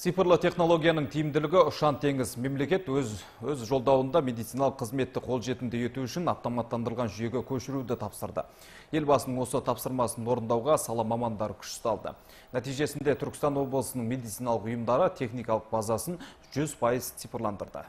Цифрлы технологияның тиімділігі ұшан теңіз. Мемлекет өз жолдауында медициналық қызметті қолжетімді ету үшін автоматтандырылған жүйеге көшіруді тапсырды. Елбасының осы тапсырмасын орындауға сала мамандары күш салды. Нәтижесінде Түркістан облысының медициналық ұйымдары техникалық базасын 100% цифрландырды.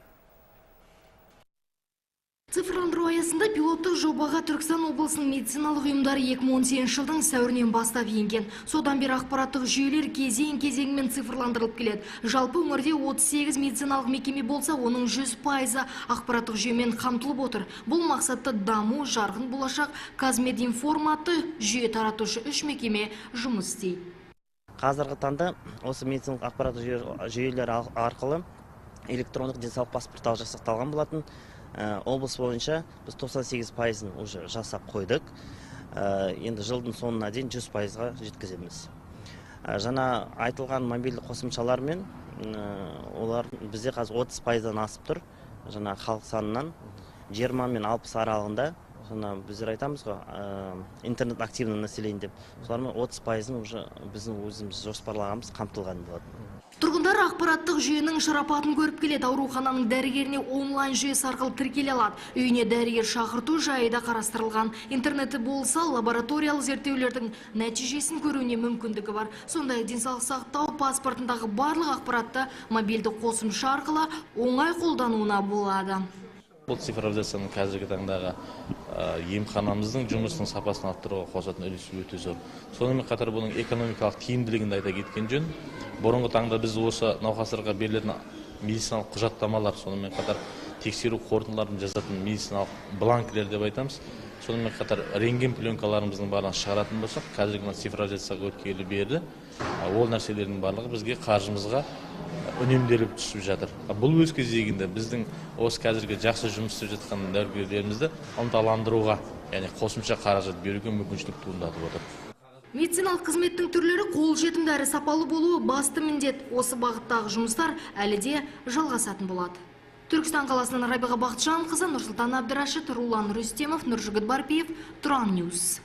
Цифрландыру аясында пилоттық жобаға Түркістан облысының медициналық ұйымдары 2018 жылдың сәуірінен бастап енген. Содан бері ақпараттық жүйелер кезең-кезеңмен цифрландырылып келеді. Жалпы өңірде 38 медициналық мекеме болса, оның 100% ақпараттық жүйемен қамтылып отыр. Бұл мақсатты даму, жарқын болашақ, Казмединформаты жүйе таратушы 3 мекеме жұмыс істейді. Қазіргі таңда осы медициналық ақпараттық жүйелер арқылы электрондық денсаулық паспорты жасақталған болатын. Облыс бойынша біз 98%-ын уже жасап қойдық. Енді жылдың соңына дейін 100%-ға жеткіземіз. Жаңа айтылған мобильді қосымшалармен олар бізде қазір 30%-дан асып тұр. Жаңа халық санынан 20 мен 60 аралығында. Жаңа біздер айтамыз ғой, интернет активный население деп. Солармен 30%-ын уже біздің өзіміз жоспарлағанымыз қамтылған болады. Тұрғындар ақпараттық жүйенің шарапатын көріп келеді. Аурухананың дәрігеріне онлайн жүйесі арқылы тіркеле алады. Үйіне дәрігер шақырту жайы да қарастырылған. Интернеті болса, лабораториялық зерттеулердің нәтижесін көруіне мүмкіндігі бар. Сондай денсаулық сақтау паспортындағы барлық ақпаратты мобильді қосымша арқылы оңай қолдануына болады. Бұл цифровизацияның қазіргі таңдағы емханамыздың жұмысының сапасын арттыруға қосатын үлесі өте зор. Сонымен қатар бұның экономикалық тиімділігін айта кеткен жөн. Бұрынғы таңда біз осы науқастарға берілетін медициналық құжаттамалар, сонымен қатар тексеру қорытындыларын жазатын медициналық бланкілер деп айтамыз. Сонымен қатар рентген пленкаларымыздың барлығын шығаратын болсақ, қазіргі цифровизацияға өткелі берді. Ол нәрселердің барлығы бізге қаржымызға үнемделіп түсіп жатыр. Бұл өз кезегінде біздің осы қазіргі жақсы жұмыс істеп жатқан дәрігерлерімізді ынталандыруға, яғни қосымша қаражат беруге мүмкіншілік туындатып отыр. Медициналық қызметтің түрлері қолжетімді әрі сапалы болуы басты міндет. Осы бағыттағы жұмыстар әлі де жалғасатын болады. Түркістан қаласынан Райбиға Бақытжанқызы, Нұрсұлтан Әбдірашит, Рулан Рүстемов, Нұржігіт Барпиев, Тұран Ньюс.